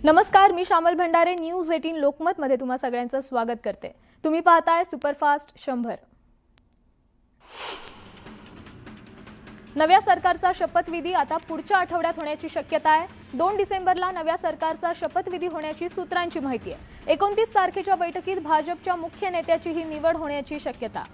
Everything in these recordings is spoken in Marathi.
नमस्कार, मी श्यामल भंडारे न्यूज 18 लोकमत मध्ये तुम्हा सगळ्यांचं स्वागत करते। तुम्ही पाहताय सुपरफास्ट 100। नव्या सरकारचा शपथविधी आता पुढच्या आठवड्यात होण्याची शक्यता आहे। 2 डिसेंबरला नव्या सरकारचा शपथविधी होण्याची सूत्रांची माहिती आहे। 29 तारखेच्या बैठकीत भाजपच्या मुख्य नेत्याची ही निवड होण्याची शक्यता।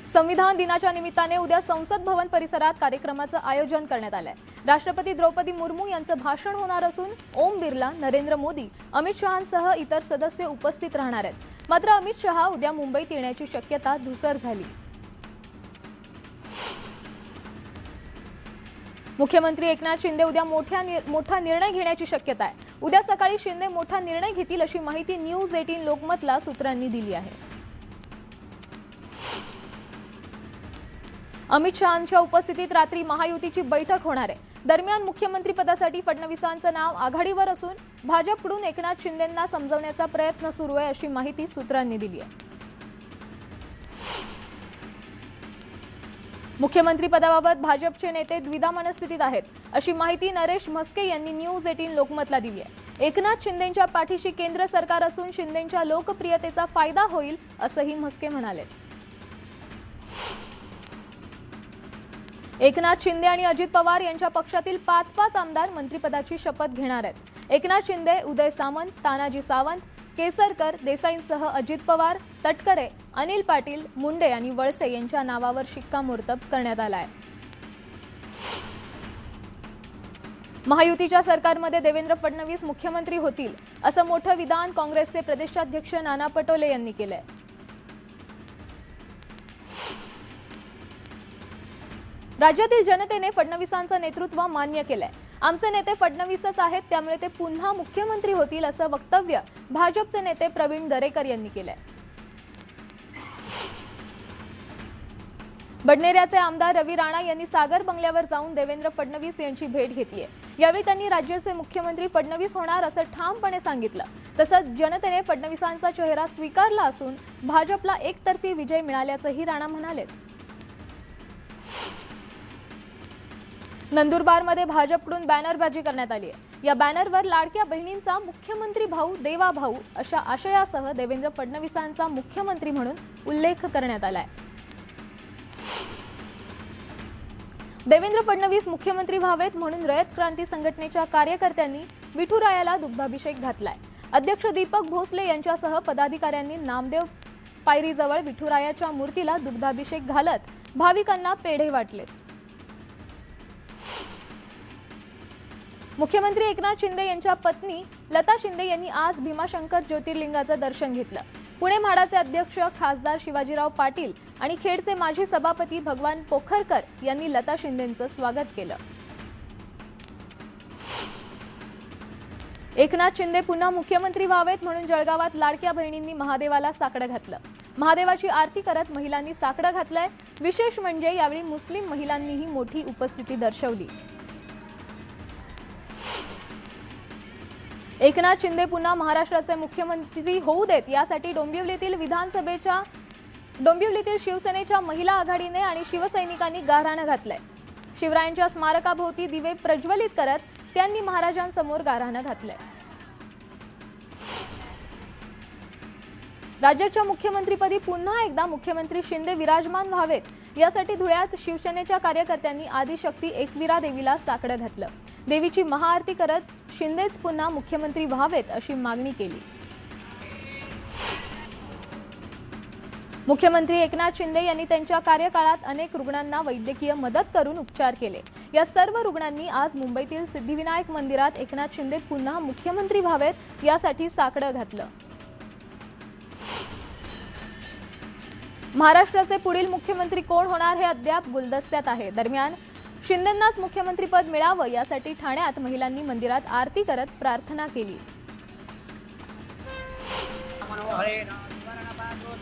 संविधान दिनाच्या निमित्ताने उद्या संसद भवन परिसरात कार्यक्रमाचं आयोजन करण्यात आलंय। राष्ट्रपती द्रौपदी मुर्मू यांचं भाषण होणार असून ओम बिर्ला, नरेंद्र मोदी, अमित शहांसह इतर सदस्य उपस्थित राहणार आहेत। मात्र अमित शहा उद्या मुंबईत येण्याची शक्यता धुसर झाली। मुख्यमंत्री एकनाथ शिंदे उद्या मोठा निर्णय घेण्याची शक्यता आहे। उद्या सकाळी शिंदे मोठा निर्णय घेतील अशी माहिती न्यूज 18 लोकमतला सूत्रांनी दिली आहे। अमित शहांच्या उपस्थितीत रात्री महायुतीची बैठक होणार आहे। दरम्यान मुख्यमंत्री पदासाठी फडणवीसांचं नाव आघाडीवर असून भाजपकडून एकनाथ शिंदेंना समजवण्याचा प्रयत्न सुरू आहे अशी माहिती सूत्रांनी दिली आहे। मुख्यमंत्री पदाबाबत भाजपचे नेते द्विधा मनस्थितीत आहेत अशी माहिती नरेश म्हस्के यांनी न्यूज 18 लोकमतला दिली आहे। एकनाथ शिंदेंच्या पाठीशी केंद्र सरकार असून शिंदेंच्या लोकप्रियतेचा फायदा होईल असंही म्हस्के म्हणाले। एकनाथ शिंदे आणि अजित पवार यांच्या पक्षातील 5 आमदार मंत्रिपदाची शपथ घेणार आहेत। एकनाथ शिंदे, उदय सामंत, तानाजी सावंत, केसरकर, देसाईंसह अजित पवार, तटकरे, अनिल पाटील, मुंडे आणि वळसे यांच्या नावावर शिक्कामोर्तब करण्यात आला आहे। महायुतीच्या सरकारमध्ये देवेंद्र फडणवीस मुख्यमंत्री होतील असं मोठं विधान काँग्रेसचे प्रदेशाध्यक्ष नाना पटोले यांनी केलंय। राज्यातील जनतेने फडणवीसांचं नेतृत्व मान्य केलंय। आमचे नेते फडणवीसच आहेत, त्यामुळे ते पुन्हा मुख्यमंत्री होतील असं वक्तव्य भाजपचे नेते प्रवीण दरेकर यांनी केलंय। बडनेऱ्याचे आमदार रवी राणा यांनी सागर बंगल्यावर जाऊन देवेंद्र फडणवीस यांची भेट घेतलीय। यावेळी त्यांनी राज्याचे मुख्यमंत्री फडणवीस होणार असं ठामपणे सांगितलं। तसंच जनतेने फडणवीसांचा चेहरा स्वीकारला असून भाजपला एकतर्फी विजय मिळाल्याचंही राणा म्हणाले। नंदुरबारमध्ये भाजपकडून बॅनरबाजी करण्यात आली आहे। या बॅनरवर लाडक्या बहिणींचा मुख्यमंत्री भाऊ देवा भाऊ अशा आशयासह देवेंद्र फडणवीसांचा मुख्यमंत्री म्हणून उल्लेख करण्यात आलाय। देवेंद्र फडणवीस मुख्यमंत्री व्हावेत म्हणून रयत क्रांती संघटनेच्या कार्यकर्त्यांनी विठुरायाला दुग्धाभिषेक घातलाय। अध्यक्ष दीपक भोसले यांच्यासह पदाधिकाऱ्यांनी नामदेव पायरीजवळ विठुरायाच्या मूर्तीला दुग्धाभिषेक घालत भाविकांना पेढे वाटले। मुख्यमंत्री एकनाथ शिंदे यांच्या पत्नी लता शिंदे यांनी आज भीमाशंकर ज्योतिर्लिंगाचं दर्शन घेतलं। पुणे म्हाडाचे अध्यक्ष खासदार शिवाजीराव पाटील आणि खेडचे माजी सभापती भगवान पोखरकर यांनी लता शिंदेंचं स्वागत केलं। एकनाथ शिंदे पुन्हा मुख्यमंत्री व्हावेत म्हणून जळगावात लाडक्या बहिणींनी महादेवाला साकडं घातलं। महादेवाची आरती करत महिलांनी साकडं घातलंय। विशेष म्हणजे यावेळी मुस्लिम महिलांनीही मोठी उपस्थिती दर्शवली। एकनाथ शिंदे पुन्हा महाराष्ट्राचे मुख्यमंत्री होऊ देत यासाठी डोंबिवलीतील शिवसेनेच्या महिला आघाडीने आणि शिवसैनिकांनी गाऱ्हाण घातलंय। शिवरायांच्या स्मारकाभोवती दिवे प्रज्वलित करत त्यांनी महाराजांसमोर गाऱ्हाण घातलंय। राज्याच्या मुख्यमंत्रीपदी पुन्हा एकदा मुख्यमंत्री शिंदे विराजमान व्हावेत यासाठी धुळ्यात शिवसेनेच्या कार्यकर्त्यांनी आदिशक्ती एकविरा देवीला साकडं घातलं। देवीची महाआरती करत शिंदेच पुन्हा मुख्यमंत्री व्हावेत अशी मागणी केली। मुख्यमंत्री एकनाथ शिंदे यांनी त्यांच्या कार्यकाळात अनेक रुग्णांना वैद्यकीय मदत करून उपचार केले। या सर्व रुग्णांनी आज मुंबईतील सिद्धिविनायक मंदिरात एकनाथ शिंदे पुन्हा मुख्यमंत्री व्हावेत यासाठी साकडं घातलं। महाराष्ट्राचे पुढील मुख्यमंत्री कोण होणार हे अद्याप गुलदस्त्यात आहे। दरम्यान शिंदेंनाच मुख्यमंत्रीपद मिळावं यासाठी ठाण्यात महिलांनी मंदिरात आरती करत प्रार्थना केली।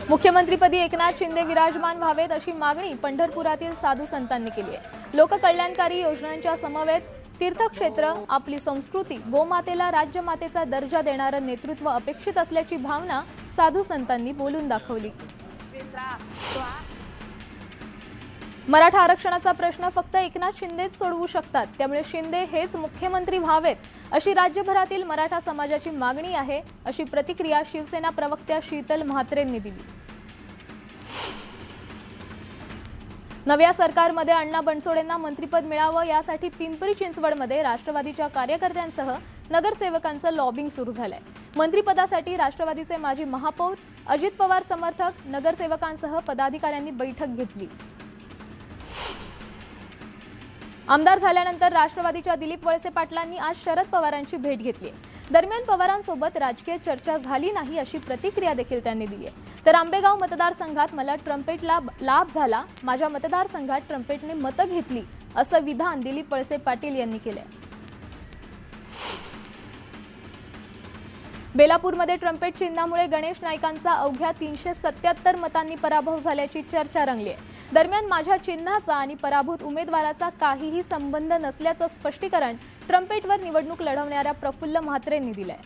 मुख्यमंत्रीपदी एकनाथ शिंदे विराजमान व्हावेत अशी मागणी पंढरपुरातील साधू संतांनी केली आहे। लोककल्याणकारी योजनांच्या समवेत तीर्थक्षेत्र, आपली संस्कृती, गोमातेला राज्यमातेचा दर्जा देणारं नेतृत्व अपेक्षित असल्याची भावना साधू संतांनी बोलून दाखवली। मराठा आरक्षणाचा प्रश्न फक्त एकनाथ शिंदेच सोडवू शकतात, त्यामुळे शिंदे हेच मुख्यमंत्री व्हावेत अशी राज्यभरातील मराठा समाजाची मागणी आहे, अशी प्रतिक्रिया शिवसेना प्रवक्त्या शीतल म्हात्रेंनी दिली. नव्या सरकारमध्ये अण्णा बनसोडेंना मंत्रिपद मिळावं यासाठी पिंपरी चिंचवडमध्ये राष्ट्रवादीच्या कार्यकर्त्यांसह नगरसेवकांचं लॉबिंग सुरू झालंय. मंत्रिपदासाठी राष्ट्रवादीचे माजी महापौर, अजित पवार समर्थक, नगरसेवकांसह पदाधिकाऱ्यांनी बैठक घेतली. आमदार झाल्यानंतर राष्ट्रवादीच्या दिलीप वळसे पाटलांनी आज शरद पवारांची भेट घेतली. दरम्यान पवारांसोबत राजकीय चर्चा झाली नाही अशी प्रतिक्रिया देखील त्यांनी दिली आहे. तर आंबेगाव मतदारसंघात मला ट्रम्पेटला लाभ झाला, माझ्या मतदारसंघात ट्रम्पेटने मतं घेतली असं विधान दिलीप वळसे पाटील यांनी केलंय. बेलापूरमध्ये ट्रम्पेट चिन्हामुळे गणेश नाईकांचा अवघ्या 377 मतांनी पराभव झाल्याची चर्चा रंगली आहे. दरम्यान माझ्या चिन्हाचा आणि पराभूत उमेदवाराचा काहीही संबंध नसल्याचं स्पष्टीकरण ट्रम्पेटवर निवडणूक लढवणाऱ्या प्रफुल्ल म्हात्रेंनी दिलंय.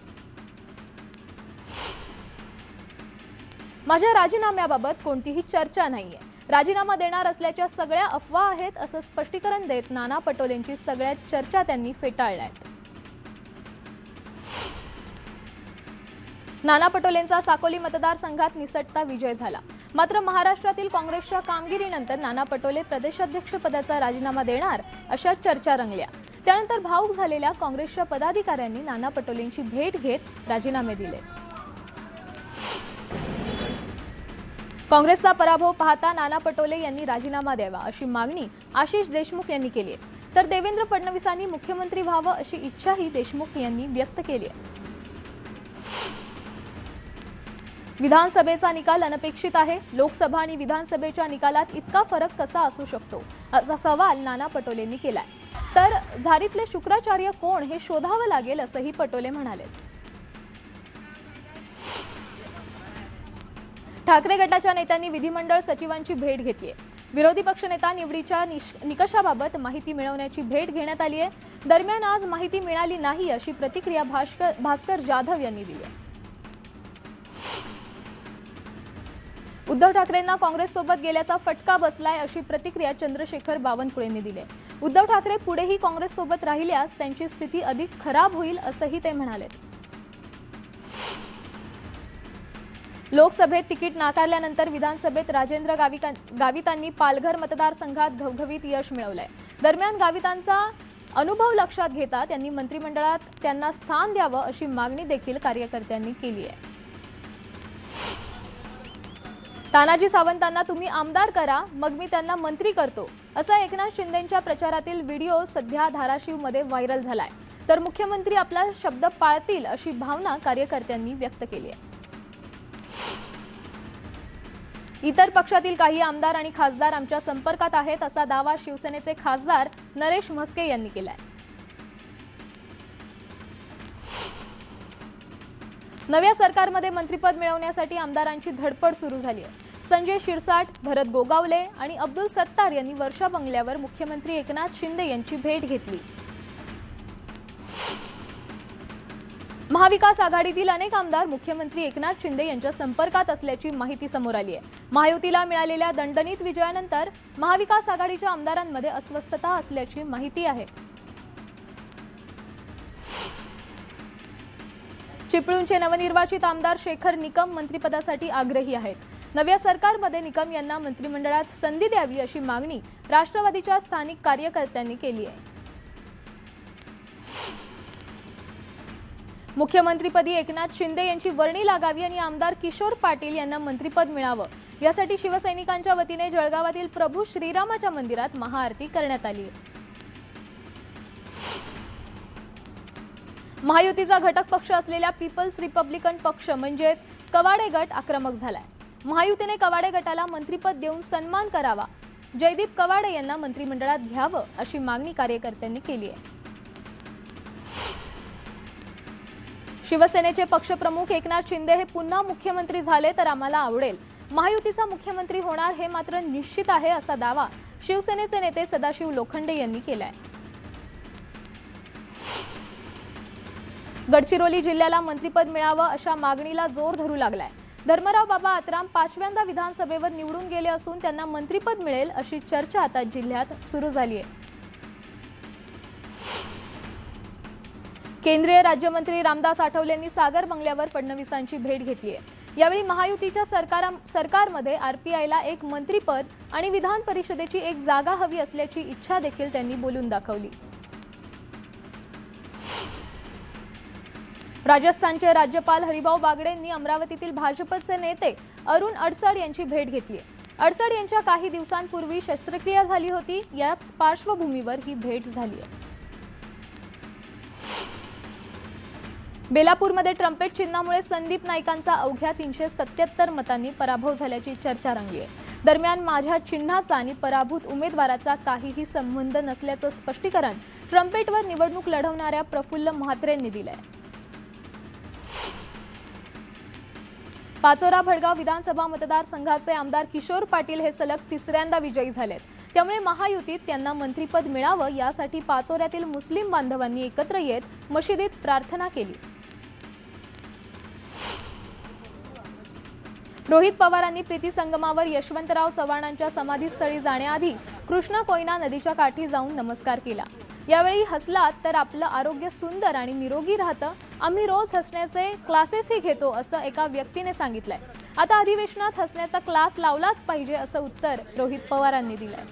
माझ्या राजीनाम्याबाबत कोणतीही चर्चा नाहीये, राजीनामा देणार असल्याच्या सगळ्या अफवा आहेत असं स्पष्टीकरण देत नाना पटोलेंची सगळ्या चर्चा त्यांनी फेटाळल्यात. नाना पटोलेंचा साकोली मतदारसंघात निसटता विजय झाला. मात्र महाराष्ट्रातील काँग्रेसच्या कामगिरीनंतर नाना पटोले प्रदेशाध्यक्षपदाचा राजीनामा देणार अशा चर्चा रंगल्या. त्यानंतर भावूक झालेल्या काँग्रेसच्या पदाधिकाऱ्यांनी नाना पटोलेंची भेट घेत राजीनामे दिले. काँग्रेसचा पराभव पाहता नाना पटोले यांनी राजीनामा द्यावा अशी मागणी आशिष देशमुख यांनी केली आहे. तर देवेंद्र फडणवीसांनी मुख्यमंत्री व्हावं अशी इच्छाही देशमुख यांनी व्यक्त केली आहे. विधानसभेचा निकाल अनपेक्षित आहे. लोकसभा आणि विधानसभेच्या निकालात इतका फरक कसा असू शकतो असा सवाल नाना पटोलेंनी केलाय. तर झारीतले शुक्राचार्य कोण हे शोधावं लागेल असंही पटोले म्हणाले. ठाकरे गटाच्या नेत्यांनी विधिमंडळ सचिवांची भेट घेतली आहे. विरोधी पक्षनेता निवडीच्या निकषाबाबत माहिती मिळवण्याची भेट घेण्यात आली आहे. दरम्यान आज माहिती मिळाली नाही अशी प्रतिक्रिया भास्कर जाधव यांनी दिली आहे. उद्धव ठाकरेंना काँग्रेससोबत गेल्याचा फटका बसलाय अशी प्रतिक्रिया चंद्रशेखर बावनकुळेंनी दिली. उद्धव ठाकरे पुढेही काँग्रेससोबत राहिल्यास त्यांची स्थिती अधिक खराब होईल असंही ते म्हणाले. लोकसभेत तिकीट नाकारल्यानंतर विधानसभेत राजेंद्र गावितांनी पालघर मतदारसंघात घवघवीत यश मिळवलंय. दरम्यान गावितांचा अनुभव लक्षात घेता त्यांनी मंत्रिमंडळात त्यांना स्थान द्यावं अशी मागणी देखील कार्यकर्त्यांनी केली आहे. तानाजी सावंतांना तुम्ही आमदार करा, मग मी त्यांना मंत्री करतो, असा एकनाथ शिंदेंच्या प्रचारातील व्हिडिओ सध्या धाराशिवमध्ये व्हायरल झालाय. तर मुख्यमंत्री आपला शब्द पाळतील अशी भावना कार्यकर्त्यांनी व्यक्त केली आहे. इतर पक्षातील काही आमदार आणि खासदार आमच्या संपर्कात आहेत असा दावा शिवसेनेचे खासदार नरेश म्हस्के यांनी केलाय. नव्या सरकारमध्ये मंत्रिपद मिळवण्यासाठी आमदारांची धडपड सुरू झाली आहे. संजय शिरसाट, भरत गोगावले आणि अब्दुल सत्तार यांनी वर्षा बंगल्यावर मुख्यमंत्री एकनाथ शिंदे यांची भेट घेतली. महाविकास आघाडीतील अनेक आमदार मुख्यमंत्री एकनाथ शिंदे यांच्या संपर्कात असल्याची माहिती समोर आली आहे. महायुतीला मिळालेल्या दणदणीत विजयानंतर महाविकास आघाडीच्या आमदारांमध्ये अस्वस्थता असल्याची माहिती आहे. चिपळूणचे नवनिर्वाचित आमदार शेखर निकम मंत्रिपदासाठी आग्रही आहेत. नव्या सरकारमध्ये निकम यांना मंत्रिमंडळात संधी द्यावी अशी मागणी राष्ट्रवादीच्या स्थानिक कार्यकर्त्यांनी केली आहे. मुख्यमंत्रीपदी एकनाथ शिंदे यांची वर्णी लागावी आणि आमदार किशोर पाटील यांना मंत्रिपद मिळावं यासाठी शिवसैनिकांच्या वतीने जळगावातील प्रभू श्रीरामाच्या मंदिरात महाआरती करण्यात आली. महायुतीचा घटक पक्ष असलेल्या पीपल्स रिपब्लिकन पक्ष म्हणजेच कवाडे गट आक्रमक झालाय. महायुतीने कवाडे गटाला मंत्रिपद देऊन सन्मान करावा, जयदीप कवाडे यांना मंत्रिमंडळात घ्यावं अशी मागणी कार्यकर्त्यांनी केली आहे. शिवसेनेचे पक्षप्रमुख एकनाथ शिंदे हे पुन्हा मुख्यमंत्री झाले तर आम्हाला आवडेल. महायुतीचा मुख्यमंत्री होणार हे मात्र निश्चित आहे असा दावा शिवसेनेचे नेते सदाशिव लोखंडे यांनी केलाय. गडचिरोली जिल्ह्याला मंत्रिपद मिळावं अशा मागणीला जोर धरू लागलाय. धर्मराव बाबा आत्राम 5व्यांदा विधानसभेवर निवडून गेले असून त्यांना मंत्रिपद मिळेल अशी चर्चा आता जिल्ह्यात सुरू झाली आहे। केंद्रीय राज्यमंत्री रामदास आठवले यांनी सागर बंगल्यावर फडणवीसांची भेट घेतली आहे। यावेळी महायुतीच्या सरकारमध्ये आरपीआयला एक मंत्रिपद आणि विधान परिषदेची एक जागा हवी असल्याची इच्छा देखील त्यांनी बोलून दाखवली। राजस्थानचे राज्यपाल हरिभाऊ बागडे यांनी अमरावतीतील भाजपचे नेते अरुण अडसड यांची भेट घेतली आहे। अडसड यांच्या काही दिवसांपूर्वी शस्त्रक्रिया झाली होती, याच पार्श्वभूमीवर ही भेट झाली आहे। बेलापूरमध्ये ट्रम्पेट चिन्हामुळे संदीप नाईकांचा अवघ्या 377 मतांनी पराभव झाल्याची चर्चा रंगली आहे। दरम्यान माझ्या चिन्हाचा आणि पराभूत उमेदवाराचा काहीही संबंध नसल्याचं स्पष्टीकरण ट्रम्पेटवर निवडणूक लढवणाऱ्या प्रफुल्ल म्हात्रे यांनी दिलं आहे। पाचोरा भडगाव विधानसभा मतदारसंघाचे आमदार किशोर पाटील हे सलग 3ऱ्यांदा विजयी झालेत। त्यामुळे महायुतीत त्यांना मंत्रिपद मिळावं यासाठी पाचोऱ्यातील मुस्लिम बांधवांनी एकत्र येत मशिदीत प्रार्थना केली। रोहित पवारांनी प्रीती संगमावर यशवंतराव चव्हाणांच्या समाधीस्थळी जाण्याआधी कृष्णा कोयना नदीच्या काठी जाऊन नमस्कार केला। यावेळी हसलात तर आपलं आरोग्य सुंदर आणि निरोगी राहतं, आम्ही रोज हसण्याचे क्लासेसही घेतो असं एका व्यक्तीने सांगितलंय। आता अधिवेशनात हसण्याचा क्लास लावलाच पाहिजे असं उत्तर रोहित पवारांनी दिलंय।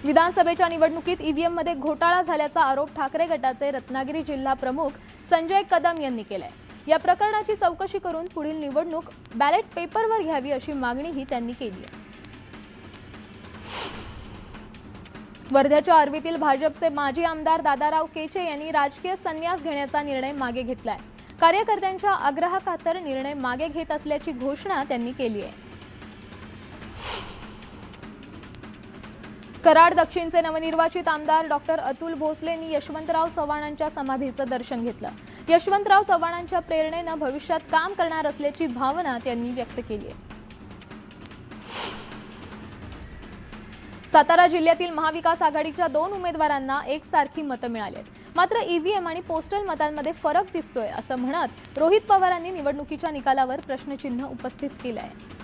विधानसभेच्या निवडणुकीत ईव्हीएम मध्ये घोटाळा झाल्याचा आरोप ठाकरे गटाचे रत्नागिरी जिल्हा प्रमुख संजय कदम यांनी केलाय। या प्रकरणाची चौकशी करून पुढील निवडणूक बॅलेट पेपरवर घ्यावी अशी मागणीही त्यांनी केली आहे। वर्ध्याच्या आर्वीतील भाजपचे माजी आमदार दादाराव केचे यांनी राजकीय संन्यास घेण्याचा निर्णय मागे घेतलाय। कार्यकर्त्यांच्या आग्रहाखातर निर्णय मागे घेत असल्याची घोषणा त्यांनी केली आहे। कराड दक्षिणचे नवनिर्वाचित आमदार डॉक्टर अतुल भोसले यांनी यशवंतराव चव्हाणांच्या समाधीचं दर्शन घेतलं। यशवंतराव चव्हाणांच्या प्रेरणेनं भविष्यात काम करणार असल्याची भावना त्यांनी व्यक्त केली आहे। सातारा जिल्ह्यातील महाविकास आघाडीच्या 2 उमेदवारांना एकसारखी मतं मिळाली आहेत, मात्र ईव्हीएम आणि पोस्टल मतांमध्ये फरक दिसतोय असं म्हणत रोहित पवारांनी निवडणुकीच्या निकालावर प्रश्नचिन्ह उपस्थित केलं आहे।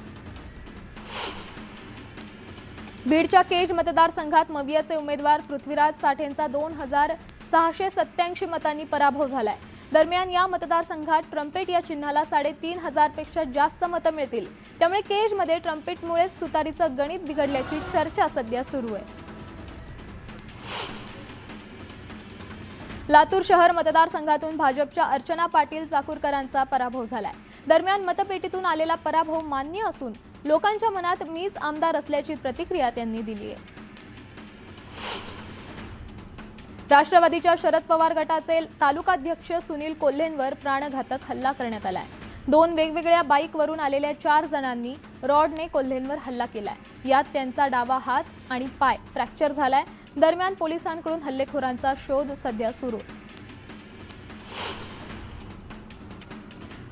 बीडच्या केज मतदारसंघात मवियाचे उमेदवार पृथ्वीराज साठेंचा 2687 मतांनी पराभव झालाय। दरम्यान या मतदारसंघात ट्रम्पेट या चिन्हाला 3500 पेक्षा जास्त मतं मिळतील, त्यामुळे केजमध्ये ट्रम्पेटमुळेच तुतारीचं गणित बिघडल्याची चर्चा सध्या सुरू आहे। लातूर शहर मतदारसंघातून भाजपच्या अर्चना पाटील चाकूरकरांचा पराभव झालाय। दरम्यान मतपेटीतून आलेला पराभव मान्य असून लोकांच्या मनात मीच आमदार असल्याची प्रतिक्रिया त्यांनी दिली आहे। राष्ट्रवादीच्या शरद पवार गटाचे तालुकाध्यक्ष सुनील कोल्हेंवर प्राणघातक हल्ला करण्यात आलाय। 2 वेगवेगळ्या बाईकवरून आलेल्या 4 जणांनी रॉडने कोल्हेंवर हल्ला केलाय। यात त्यांचा डावा हात आणि पाय फ्रॅक्चर झालाय। दरम्यान पोलिसांकडून हल्लेखोरांचा शोध सध्या सुरू आहे।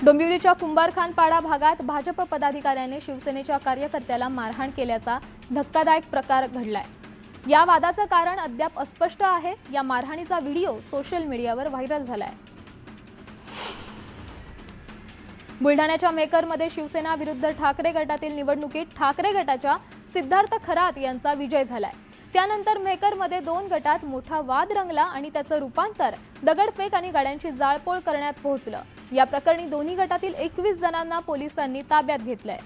डोंबिवलीच्या कुंभारखानपाडा भागात भाजप पदाधिकाऱ्याने शिवसेनेच्या कार्यकर्त्याला मारहाण केल्याचा धक्कादायक प्रकार घडलाय। या वादाचं कारण अद्याप अस्पष्ट आहे। या मारहाणीचा व्हिडिओ सोशल मीडियावर व्हायरल झालाय। बुलढाण्याच्या मेहकरमध्ये शिवसेना विरुद्ध ठाकरे गटातील निवडणुकीत ठाकरे गटाच्या सिद्धार्थ खरात यांचा विजय झालाय। त्यानंतर मेहकरमध्ये 2 गटात मोठा वाद रंगला आणि त्याचं रूपांतर दगडफेक आणि गाड्यांची जाळपोळ करण्यात पोहोचलं। या प्रकरणी दोन्ही गटातील 21 जणांना पोलिसांनी ताब्यात घेतलंय।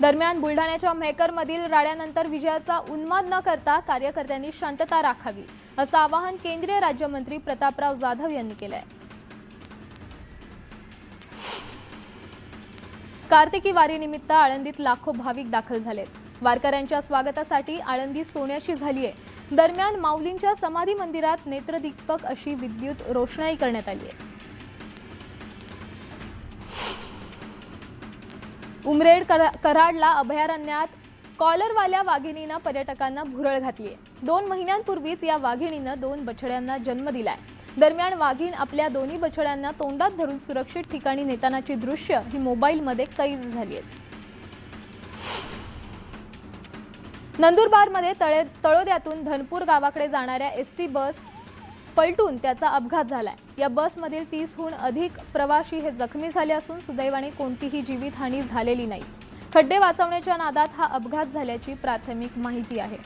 दरम्यान बुलढाण्याच्या मेहकरमधील राड्यानंतर विजयाचा उन्माद न करता कार्यकर्त्यांनी शांतता राखावी असं आवाहन केंद्रीय राज्यमंत्री प्रतापराव जाधव यांनी केलंय। कार्तिकी वारीनिमित्त आळंदीत लाखो भाविक दाखल झालेत। वारकऱ्यांच्या स्वागतासाठी आळंदी सोन्याची झाली आहे। दरम्यान माऊलींच्या समाधी मंदिरात नेत्रदीपक अशी विद्युत रोषणाई करण्यात आली आहे। उमरेड कराडला अभयारण्यात कॉलरवाल्या वाघिणीनं पर्यटकांना भुरळ घातली आहे। 2 महिन्यांपूर्वीच या वाघिणीनं 2 बछड्यांना जन्म दिलाय। दरम्यान वाघीण आपल्या दोन्ही बछड्यांना तोंडात धरून सुरक्षित ठिकाणी नेतानाची दृश्य ही मोबाईलमध्ये कैद झाली आहेत। नंदुरबारमध्ये तळोद्यातून धनपूर गावाकडे जाणाऱ्या एसटी बस पलटून त्याचा अपघात झालाय। या बसमधील 30हून अधिक प्रवासी हे जखमी झाले असून सुदैवाने कोणतीही जीवितहानी झालेली नाही। खड्डे वाचवण्याच्या नादात हा अपघात झाल्याची प्राथमिक माहिती आहे।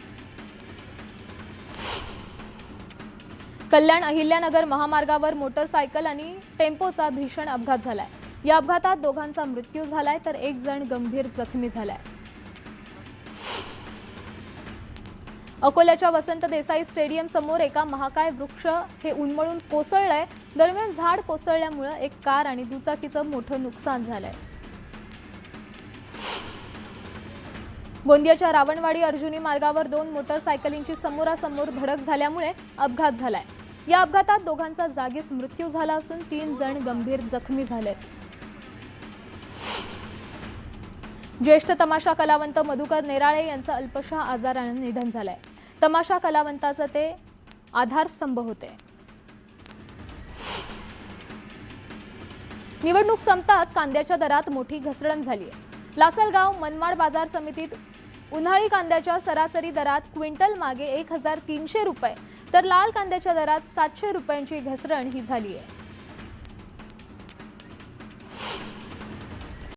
कल्याण अहिल्यानगर महामार्गावर मोटरसायकल आणि टेम्पोचा भीषण अपघात झालाय। या अपघातात दोघांचा मृत्यू झालाय तर एक जण गंभीर जखमी झालाय। अकोल्याच्या वसंत देसाई स्टेडियम समोर एका महाकाय वृक्ष हे उन्मळून कोसळलंय। दरम्यान झाड कोसळल्यामुळे एक कार आणि दुचाकीचं मोठं नुकसान झालंय। गोंदियाच्या रावणवाडी अर्जुनी मार्गावर 2 मोटरसायकलींची समोरासमोर धडक झाल्यामुळे अपघात झालाय। या अपघातात दोघांचा जागीच मृत्यू झाला असून 3 जण गंभीर जखमी झालेत। ज्येष्ठ तमाशा कलावंत मधुकर नेराळे यांचं अल्पशा आजाराने निधन झालंय। तमाशा कलावंताचे ते आधारस्तंभ होते। निवडणूक संपताच कांद्याच्या दरात मोठी घसरण झाली आहे। लासलगाव मनमाड बाजार समितीत उन्हाळी कांद्याच्या सरासरी दरात क्विंटल मागे 1300 रुपये तर लाल कांद्याच्या दरात 700 रुपयांची घसरण ही झाली आहे।